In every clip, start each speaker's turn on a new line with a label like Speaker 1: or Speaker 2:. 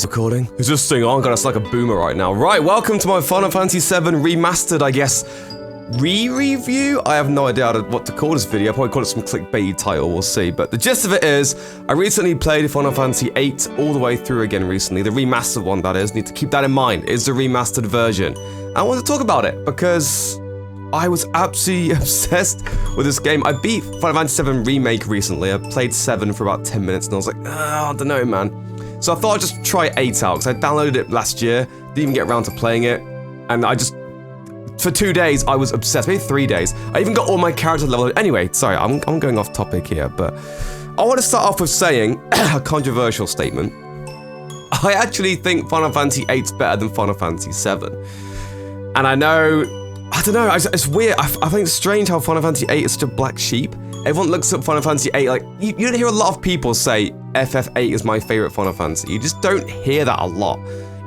Speaker 1: Recording? Who's this thing on? God, it's like a boomer right now. Right, welcome to my Final Fantasy VII Remastered, I guess, re-review? I have no idea what to call this video. I'll probably call it some clickbait title, we'll see. But the gist of it is, I recently played Final Fantasy VIII all the way through again recently. The remastered one, that is. Need to keep that in mind. It's the remastered version. I want to talk about it because I was absolutely obsessed with this game. I beat Final Fantasy VII Remake recently. I played 7 for about 10 minutes and I was like, I don't know, man. So I thought I'd just try 8 out, because I downloaded it last year, didn't even get around to playing it, and I just, for 2 days, I was obsessed, maybe 3 days. I even got all my character levels. Anyway, sorry, I'm going off topic here, but I want to start off with saying a controversial statement. I actually think Final Fantasy VIII is better than Final Fantasy VII. And I know, I don't know, it's weird. I think it's strange how Final Fantasy VIII is such a black sheep. Everyone looks at Final Fantasy VIII, like, you don't hear a lot of people say FF8 is my favorite Final Fantasy. You just don't hear that a lot.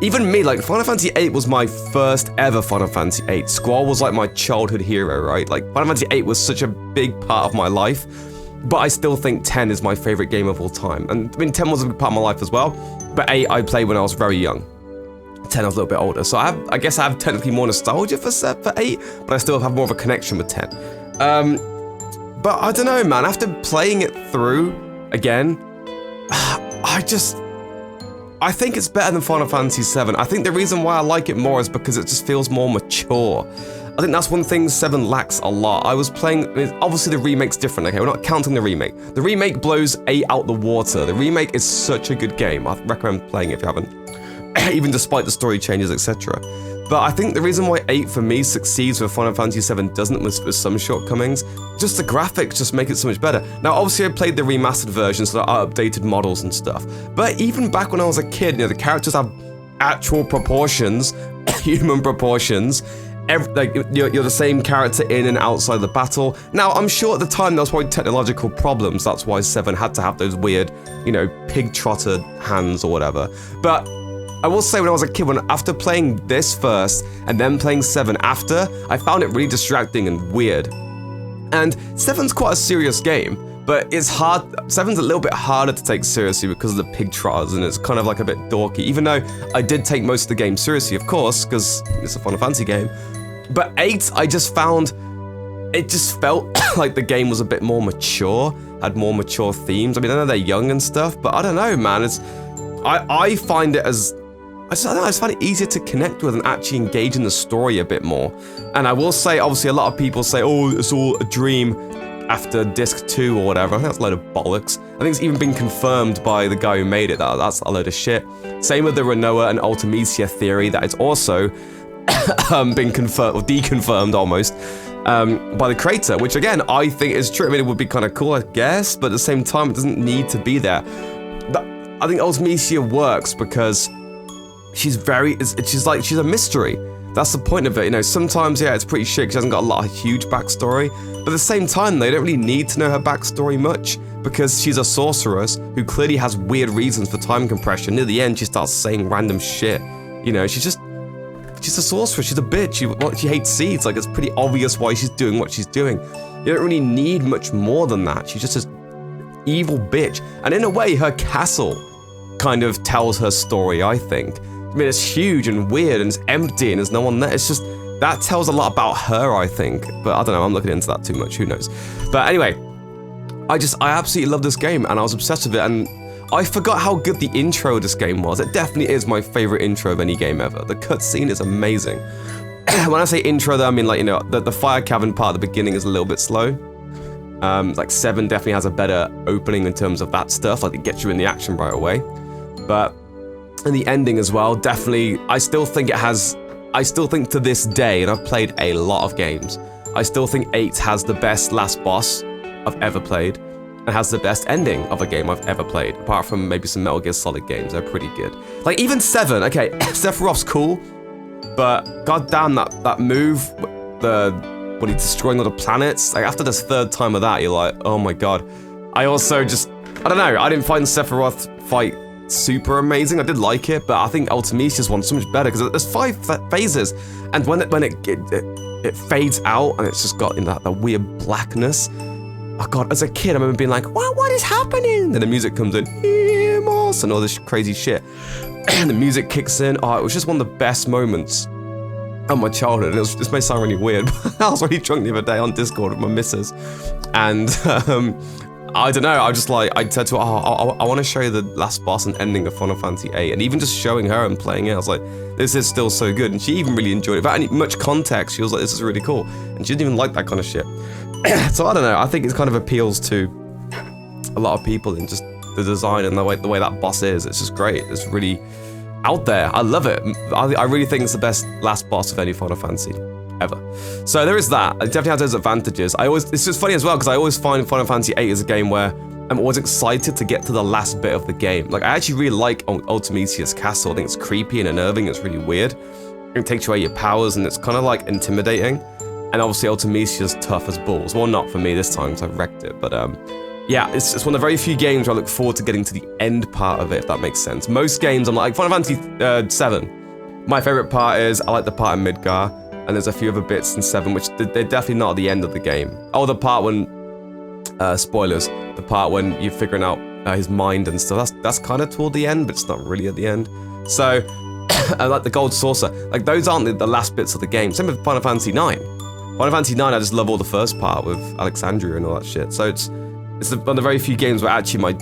Speaker 1: Even me, like, Final Fantasy VIII was my first ever Final Fantasy VIII. Squall was like my childhood hero, right? Like, Final Fantasy VIII was such a big part of my life, but I still think 10 is my favorite game of all time. And I mean, 10 was a big part of my life as well, but 8 I played when I was very young. 10 I was a little bit older, so I guess I have technically more nostalgia for 8, but I still have more of a connection with 10. But I don't know, man, after playing it through again, I think it's better than Final Fantasy VII. I think the reason why I like it more is because it just feels more mature. I think that's one thing 7 lacks a lot. I was playing, obviously the remake's different, okay, we're not counting the remake. The remake blows 8 out the water. The remake is such a good game. I recommend playing it if you haven't, even despite the story changes, etc. But I think the reason why 8 for me succeeds where Final Fantasy VII doesn't with some shortcomings, just the graphics just make it so much better. Now obviously I played the remastered version, so there are updated models and stuff. But even back when I was a kid, you know, the characters have actual proportions, human proportions. Like you're the same character in and outside the battle. Now I'm sure at the time there was probably technological problems. That's why 7 had to have those weird, you know, pig trotter hands or whatever. But I will say when I was a kid, after playing this first and then playing 7 after, I found it really distracting and weird. And 7's quite a serious game, but it's hard. 7's a little bit harder to take seriously because of the pig trotters, and it's kind of like a bit dorky, even though I did take most of the game seriously, of course, because it's a Final Fantasy game. But 8, I just found, it just felt like the game was a bit more mature, had more mature themes. I mean, I know they're young and stuff, but I don't know, man. I find it as, I just find it easier to connect with and actually engage in the story a bit more. And I will say, obviously, a lot of people say, oh, it's all a dream after disc 2 or whatever. I think that's a load of bollocks. I think it's even been confirmed by the guy who made it. That's a load of shit. Same with the Renoa and Ultimecia theory, that it's also been confirmed, or deconfirmed almost, by the creator, which again, I think is true. I mean, it would be kind of cool, I guess, but at the same time, it doesn't need to be there. But I think Ultimecia works because she's a mystery. That's the point of it, you know. Sometimes, yeah, it's pretty shit, she hasn't got a lot of huge backstory, but at the same time, they don't really need to know her backstory much, because she's a sorceress who clearly has weird reasons for time compression. Near the end, she starts saying random shit. You know, she's a sorceress, she's a bitch, she hates seeds, like, it's pretty obvious why she's doing what she's doing. You don't really need much more than that. She's just this evil bitch, and in a way, her castle kind of tells her story, I think. I mean, it's huge and weird and it's empty and there's no one there. It's just, that tells a lot about her, I think. But I don't know, I'm looking into that too much, who knows. But anyway, I absolutely love this game and I was obsessed with it, and I forgot how good the intro of this game was. It definitely is my favorite intro of any game ever. The cutscene is amazing. When I say intro though, I mean, like, you know, the fire cavern part at the beginning is a little bit slow. Like 7 definitely has a better opening in terms of that stuff, like it gets you in the action right away. But and the ending as well, definitely, I still think to this day, and I've played a lot of games, I still think 8 has the best last boss I've ever played, and has the best ending of a game I've ever played, apart from maybe some Metal Gear Solid games. They're pretty good. Like, even 7, okay, Sephiroth's cool, but goddamn, that move, when he's destroying all the planets, like, after this 3rd time of that, you're like, oh my god. I also just, I don't know, I didn't find Sephiroth fight super amazing. I did like it, but I think Ultimecia's one's so much better because there's 5 phases, and when it fades out and it's just got in that weird blackness. Oh god, as a kid I remember being like, what is happening? Then the music comes in, and all this crazy shit. the music kicks in. Oh, it was just one of the best moments of my childhood. And this may sound really weird, but I was really drunk the other day on Discord with my missus. And I don't know, I said to her, I want to show you the last boss and ending of Final Fantasy VIII. And even just showing her and playing it, I was like, this is still so good. And she even really enjoyed it. Without any much context, she was like, this is really cool. And she didn't even like that kind of shit. So I don't know, I think it kind of appeals to a lot of people in just the design and the way that boss is. It's just great. It's really out there. I love it. I really think it's the best last boss of any Final Fantasy ever. So there is that. It definitely has those advantages. It's just funny as well because I always find Final Fantasy VIII is a game where I'm always excited to get to the last bit of the game. Like, I actually really like Ultimecia's castle. I think it's creepy and unnerving. It's really weird. It takes away your powers and it's kind of like intimidating. And obviously Ultimecia's tough as balls. Well, not for me this time because I've wrecked it, but yeah, it's one of the very few games where I look forward to getting to the end part of it, if that makes sense. Most games, I'm like, Final Fantasy VII, my favorite part is, I like the part in Midgar, and there's a few other bits in 7, which they're definitely not at the end of the game. Oh, the part when, spoilers, the part when you're figuring out his mind and stuff, that's kind of toward the end, but it's not really at the end. So, I like the Gold Saucer, like those aren't the last bits of the game. Same with Final Fantasy IX. Final Fantasy IX, I just love all the first part with Alexandria and all that shit. So it's one of the very few games where actually my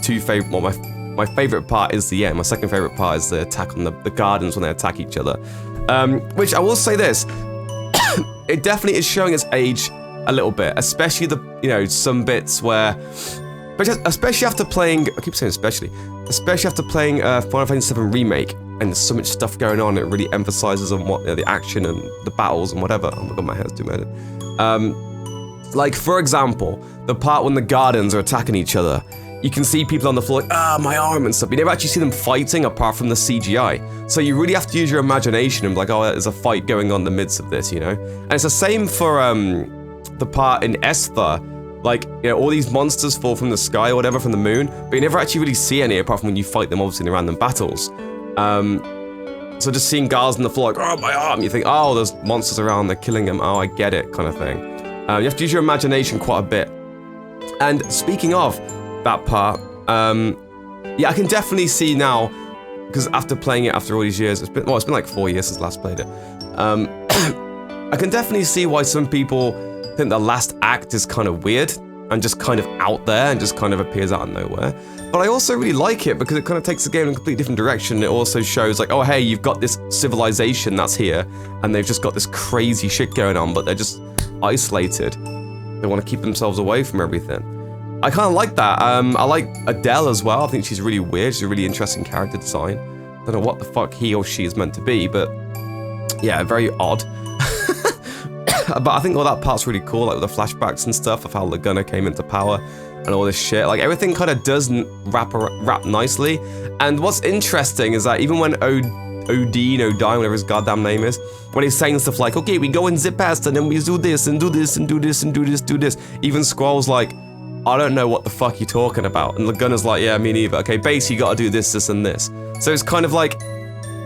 Speaker 1: favorite part is the end. My second favorite part is the attack on the gardens when they attack each other. Which I will say this, it definitely is showing its age a little bit, especially some bits where, especially after playing, I keep saying especially after playing Final Fantasy VII Remake, and there's so much stuff going on, it really emphasizes on what the action and the battles and whatever. Oh my god, my hair's too mad. Like, for example, the part when the Gardens are attacking each other, you can see people on the floor like, my arm and stuff. You never actually see them fighting apart from the CGI. So you really have to use your imagination and be like, oh, there's a fight going on in the midst of this, And it's the same for the part in Esther. Like, all these monsters fall from the sky or whatever, from the moon, but you never actually really see any apart from when you fight them, obviously, in the random battles. So just seeing guards on the floor like, oh, my arm, you think, oh, there's monsters around, they're killing them, oh, I get it, kind of thing. You have to use your imagination quite a bit. And speaking of that part, yeah, I can definitely see now, because after playing it after all these years, it's been like 4 years since I last played it. I can definitely see why some people think the last act is kind of weird and just kind of out there and just kind of appears out of nowhere. But I also really like it because it kind of takes the game in a completely different direction. It also shows like, oh, hey, you've got this civilization that's here and they've just got this crazy shit going on, but they're just isolated. They want to keep themselves away from everything. I kind of like that. I like Adele as well. I think she's really weird. She's a really interesting character design. Don't know what the fuck he or she is meant to be, but yeah, very odd. But I think all that part's really cool, like with the flashbacks and stuff of how Laguna came into power and all this shit. Like everything kind of does wrap nicely. And what's interesting is that even when Odin, whatever his goddamn name is, when he's saying stuff like, okay, we go and zip past and then we do this and do this and do this and do this, do this. Even Squall's like, I don't know what the fuck you're talking about. And Laguna's like, yeah, me neither. Okay, basically you gotta do this, this, and this. So it's kind of like,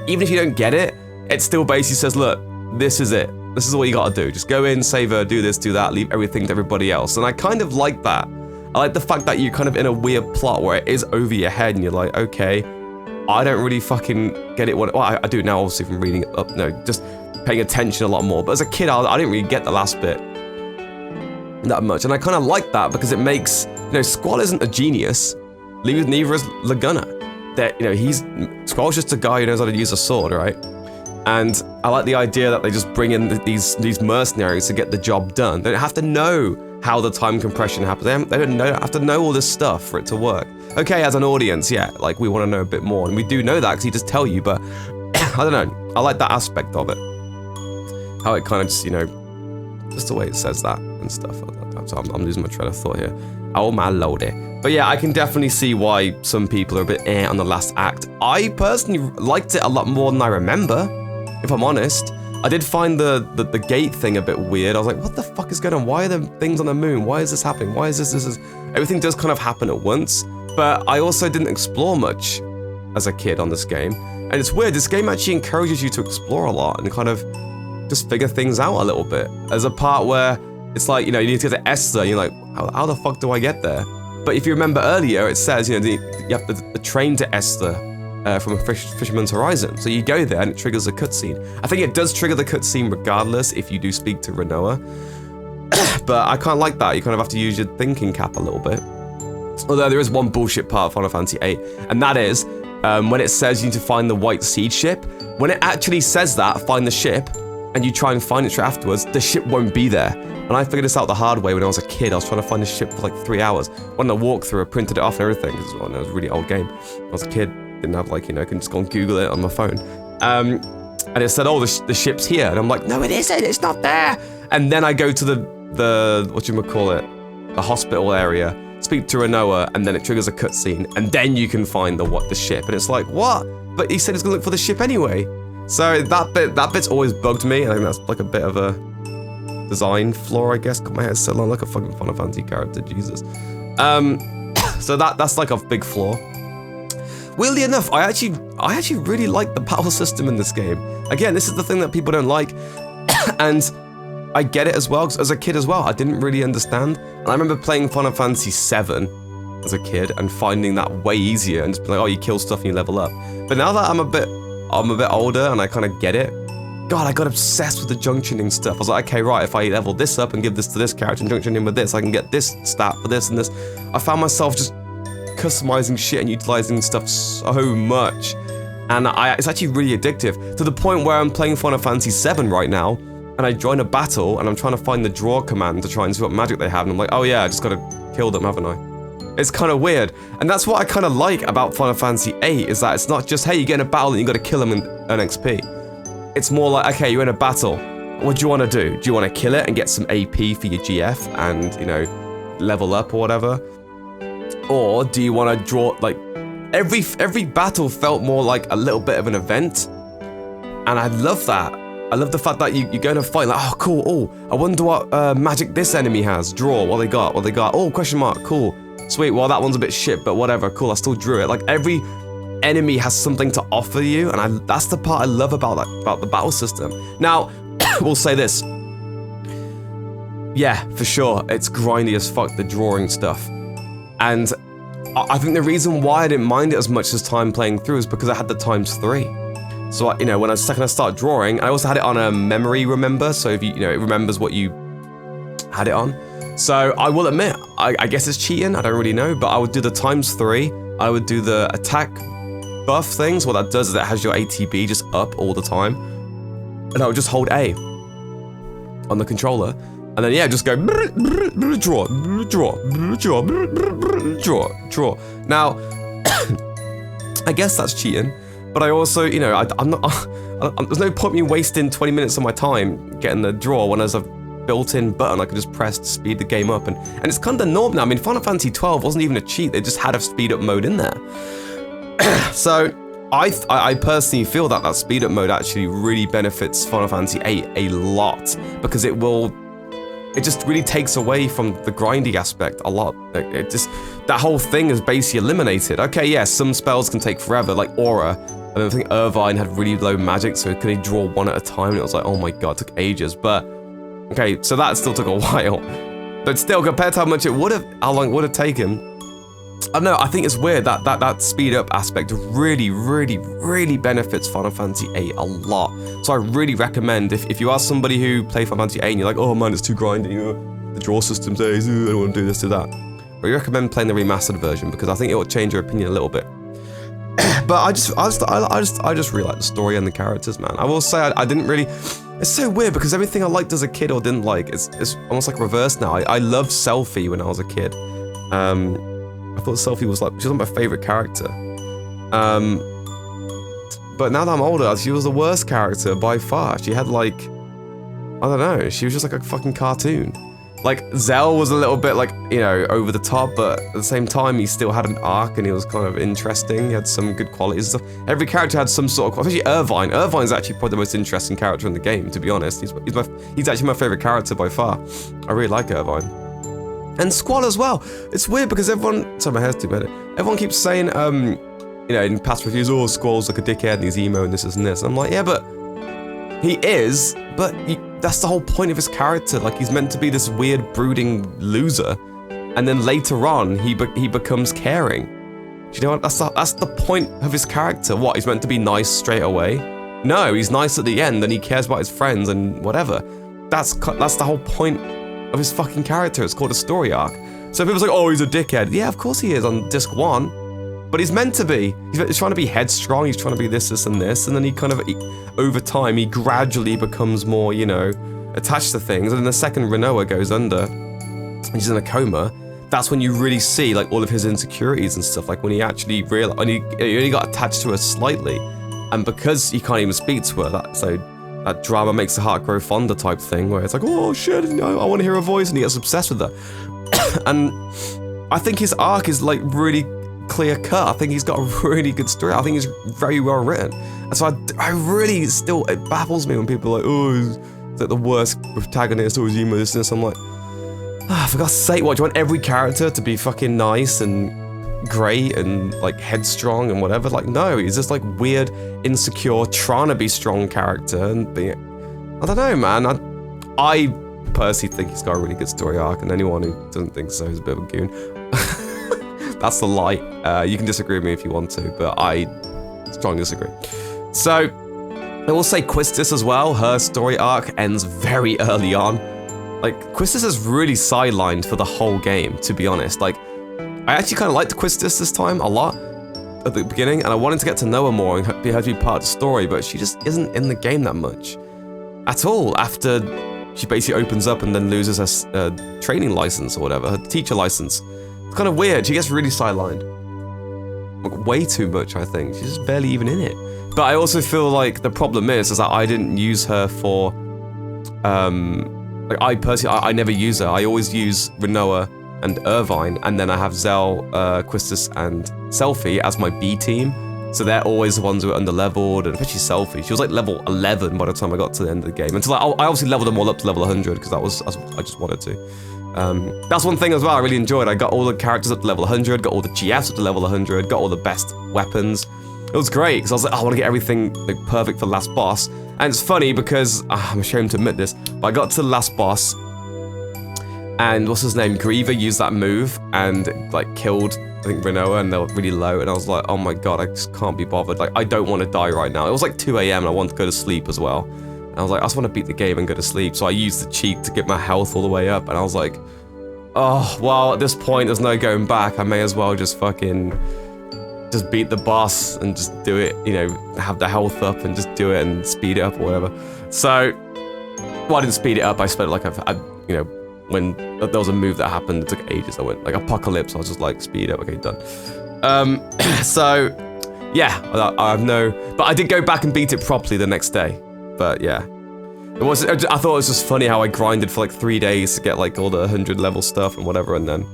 Speaker 1: even if you don't get it, it still basically says, look, this is it. This is what you gotta do. Just go in, save her, do this, do that, leave everything to everybody else. And I kind of like that. I like the fact that you're kind of in a weird plot where it is over your head and you're like, okay, I don't really fucking get it. Well, I do now, obviously, from reading it up, just paying attention a lot more. But as a kid, I didn't really get the last bit that much. And I kind of like that because it makes, Squall isn't a genius. Neither is Laguna. That, Squall's just a guy who knows how to use a sword, right? And I like the idea that they just bring in these mercenaries to get the job done. They don't have to know how the time compression happens. They don't have to know all this stuff for it to work. Okay, as an audience, yeah, like we want to know a bit more, and we do know that because he just tell you. But I don't know. I like that aspect of it. How it kind of just, just the way it says that and stuff. So I'm losing my train of thought here. Oh my lordy. But yeah, I can definitely see why some people are a bit on the last act. I personally liked it a lot more than I remember, if I'm honest. I did find the gate thing a bit weird. I was like, what the fuck is going on? Why are there things on the moon? Why is this happening? Why is this? Everything does kind of happen at once. But I also didn't explore much as a kid on this game. And it's weird, this game actually encourages you to explore a lot and kind of just figure things out a little bit. There's a part where it's like, you need to get to Esther, and you're like, how the fuck do I get there? But if you remember earlier, it says, you have the train to Esther from a Fisherman's Horizon. So you go there and it triggers a cutscene. I think it does trigger the cutscene regardless if you do speak to Rinoa. But I kind of like that. You kind of have to use your thinking cap a little bit. Although there is one bullshit part of Final Fantasy VIII, and that is when it says you need to find the White Seed ship. When it actually says that, find the ship, and you try and find it straight afterwards, the ship won't be there. And I figured this out the hard way when I was a kid. I was trying to find the ship for like 3 hours. Went on a walkthrough, I printed it off and everything, because it was a really old game. I was a kid, didn't have like, you know, I can just go and Google it on my phone. And it said, oh, the ship's here. And I'm like, no, it isn't, it's not there. And then I go to the what the hospital area, speak to Rinoa, and then it triggers a cutscene, and then you can find the ship. And it's like, what? But he said he's gonna look for the ship anyway. So that bit's always bugged me. I think that's like a bit of a design flaw, I guess. Got my hair so long like a fucking Final Fantasy character, Jesus. So that's like a big flaw. Weirdly enough, I actually really like the battle system in this game. Again, this is the thing that people don't like, and I get it as well, because as a kid as well, I didn't really understand. And I remember playing Final Fantasy VII as a kid and finding that way easier and just being like, oh, you kill stuff and you level up. But now that I'm a bit older and I kind of get it, God, I got obsessed with the junctioning stuff. I was like, okay, right, if I level this up and give this to this character and junction in with this, I can get this stat for this and this. I found myself just customizing shit and utilizing stuff so much. And it's actually really addictive, to the point where I'm playing Final Fantasy VII right now, and I join a battle, and I'm trying to find the draw command to try and see what magic they have, and I'm like, oh yeah, I just gotta kill them, haven't I? It's kind of weird, and that's what I kind of like about Final Fantasy VIII, is that it's not just, hey, you get in a battle and you gotta kill them and earn XP. It's more like, okay, you're in a battle, what do you want to do? Do you want to kill it and get some AP for your GF and, you know, level up or whatever? Or do you want to draw, like, every battle felt more like a little bit of an event, and I love that. I love the fact that you go in a fight, like, oh, cool, oh, I wonder what magic this enemy has. Draw, what they got, oh, question mark, cool. Sweet, well, that one's a bit shit, but whatever, cool, I still drew it. Like, every enemy has something to offer you, and that's the part I love about the battle system. Now, we'll say this. Yeah, for sure, it's grindy as fuck, the drawing stuff. And I think the reason why I didn't mind it as much as time playing through is because I had the ×3. So, you know, when I start drawing, I also had it on a memory remember, so if you know, it remembers what you had it on. So I will admit, I guess it's cheating, I don't really know, but I would do the ×3, I would do the attack buff things. What that does is it has your ATB just up all the time, and I would just hold A on the controller, and then yeah, just go draw, draw. Now, I guess that's cheating. But I also, you know, there's no point me wasting 20 minutes of my time getting the draw when there's a built-in button I can just press to speed the game up. And it's kind of the norm now. I mean, Final Fantasy XII wasn't even a cheat. They just had a speed-up mode in there. So I personally feel that speed-up mode actually really benefits Final Fantasy VIII a lot, because it just really takes away from the grindy aspect a lot. That whole thing is basically eliminated. Okay, yeah, some spells can take forever, like Aura. I don't think Irvine had really low magic, so it could only draw one at a time, and it was like, oh my god, it took ages. But, okay, so that still took a while. But still, compared to how long it would have taken, I don't know, I think it's weird that speed up aspect really, really, really benefits Final Fantasy VIII a lot. So I really recommend, if you are somebody who played Final Fantasy VIII and you're like, oh man, it's too grindy, the draw system says, I don't want to do this, do that. I recommend playing the remastered version, because I think it will change your opinion a little bit. But I just really like the story and the characters, man. I will say I didn't really. It's so weird because everything I liked as a kid or didn't like, it's almost like reverse now. I loved Selphie when I was a kid. I thought Selphie was my favorite character. But now that I'm older, she was the worst character by far. She had like, I don't know, she was just like a fucking cartoon. Like, Zell was a little bit like, you know, over the top, but at the same time, he still had an arc and he was kind of interesting. He had some good qualities and stuff. Every character had some sort of, especially Irvine. Irvine's actually probably the most interesting character in the game, to be honest. He's actually my favorite character by far. I really like Irvine. And Squall as well. It's weird because everyone, sorry, my hair's too bad. Everyone keeps saying, you know, in past reviews, oh, Squall's like a dickhead and he's emo and this and this. And I'm like, yeah, but he is, but that's the whole point of his character. Like, he's meant to be this weird, brooding loser, and then later on, he becomes caring. Do you know what? That's the point of his character. What, he's meant to be nice straight away? No, he's nice at the end and he cares about his friends and whatever. That's the whole point of his fucking character. It's called a story arc. So people's like, oh, he's a dickhead. Yeah, of course he is on disc 1. But he's meant to be. He's trying to be headstrong, he's trying to be this, and this, and then he kind of, over time, he gradually becomes more, you know, attached to things. And then the second Rinoa goes under, and he's in a coma, that's when you really see, like, all of his insecurities and stuff, like when he actually realized, and he only got attached to her slightly, and because he can't even speak to her, so that drama makes the heart grow fonder type thing, where it's like, oh shit, you know, I want to hear her voice, and he gets obsessed with her. And I think his arc is, like, really clear cut. I think he's got a really good story. I think he's very well written. And so I really still, it baffles me when people are like, oh, he's like the worst protagonist, or he's emo, this. I'm like, for God's sake, what, do you want every character to be fucking nice and great and like headstrong and whatever? Like, no, he's just like weird, insecure, trying to be strong character and being, I don't know, man. I personally think he's got a really good story arc, and anyone who doesn't think so is a bit of a goon. That's the light. You can disagree with me if you want to, but I strongly disagree. So, I will say Quistis as well, her story arc ends very early on. Like, Quistis is really sidelined for the whole game, to be honest. Like, I actually kind of liked Quistis this time a lot at the beginning, and I wanted to get to know her more and be her to be part of the story, but she just isn't in the game that much at all after she basically opens up and then loses her training license or whatever, her teacher license. It's kind of weird. She gets really sidelined. Like, way too much, I think. She's just barely even in it. But I also feel like the problem is that I didn't use her for, like, I personally, I never use her. I always use Rinoa and Irvine, and then I have Zell, Quistis, and Selphie as my B team. So they're always the ones who are under-leveled, and especially Selphie. She was like level 11 by the time I got to the end of the game. Until I obviously leveled them all up to level 100, because I just wanted to. That's one thing as well I really enjoyed. I got all the characters up to level 100, got all the GFs up to level 100, got all the best weapons. It was great, because I was like, oh, I want to get everything like perfect for the last boss. And it's funny because, I'm ashamed to admit this, but I got to the last boss, and what's his name, Griever used that move, and like killed, I think, Rinoa, and they were really low, and I was like, oh my god, I just can't be bothered. Like, I don't want to die right now. It was like 2 AM, and I wanted to go to sleep as well. And I was like, I just want to beat the game and go to sleep. So I used the cheat to get my health all the way up. And I was like, oh, well, at this point, there's no going back. I may as well just fucking, just beat the boss and just do it, you know, have the health up and just do it and speed it up or whatever. So, well, I didn't speed it up. I spent like, you know, when there was a move that happened, it took ages. I went like Apocalypse. I was just like, speed up, okay, done. So, yeah, I have no, but I did go back and beat it properly the next day. But yeah, I thought it was just funny how I grinded for like 3 days to get like all the 100 level stuff and whatever, and then,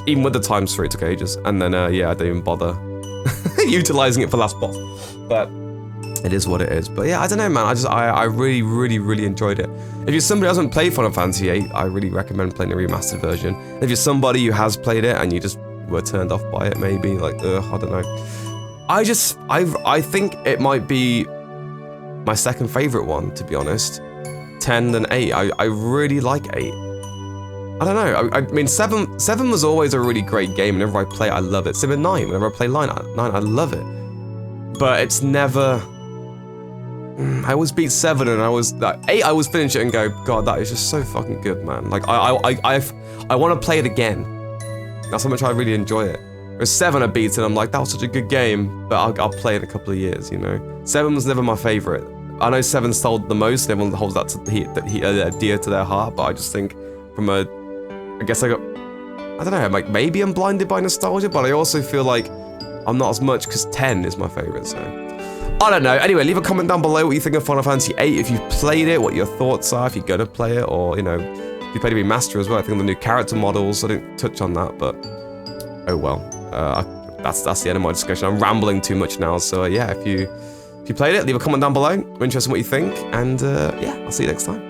Speaker 1: even with the times 3, it took ages, and then yeah, I didn't even bother utilizing it for last boss. But it is what it is. But yeah, I don't know, man. I really, really, really enjoyed it. If you're somebody who hasn't played Final Fantasy VIII, I really recommend playing the remastered version. If you're somebody who has played it and you just were turned off by it, maybe like, I don't know. I think it might be my second favorite one, to be honest. 10 than 8. I really like 8. I don't know. I mean, 7 was always a really great game. Whenever I play it, I love it. 7 and 9. Whenever I play 9, I love it. But it's never. I always beat 7, and 8. I always finish it and go, God, that is just so fucking good, man. Like I want to play it again. That's how much I really enjoy it. Whereas 7 I beat, and I'm like, that was such a good game, but I'll play it in a couple of years, you know. 7 was never my favorite. I know 7 sold the most, and everyone holds that dear to their heart, but I just think from I don't know, like maybe I'm blinded by nostalgia, but I also feel like I'm not as much because 10 is my favorite, so. I don't know. Anyway, leave a comment down below what you think of Final Fantasy VIII, if you've played it, what your thoughts are, if you're gonna play it, or, you know, if you played a remaster as well. I think the new character models, I didn't touch on that, but oh well. That's the end of my discussion. I'm rambling too much now, so yeah, if you played it, leave a comment down below. I'm interested in what you think, and yeah, I'll see you next time.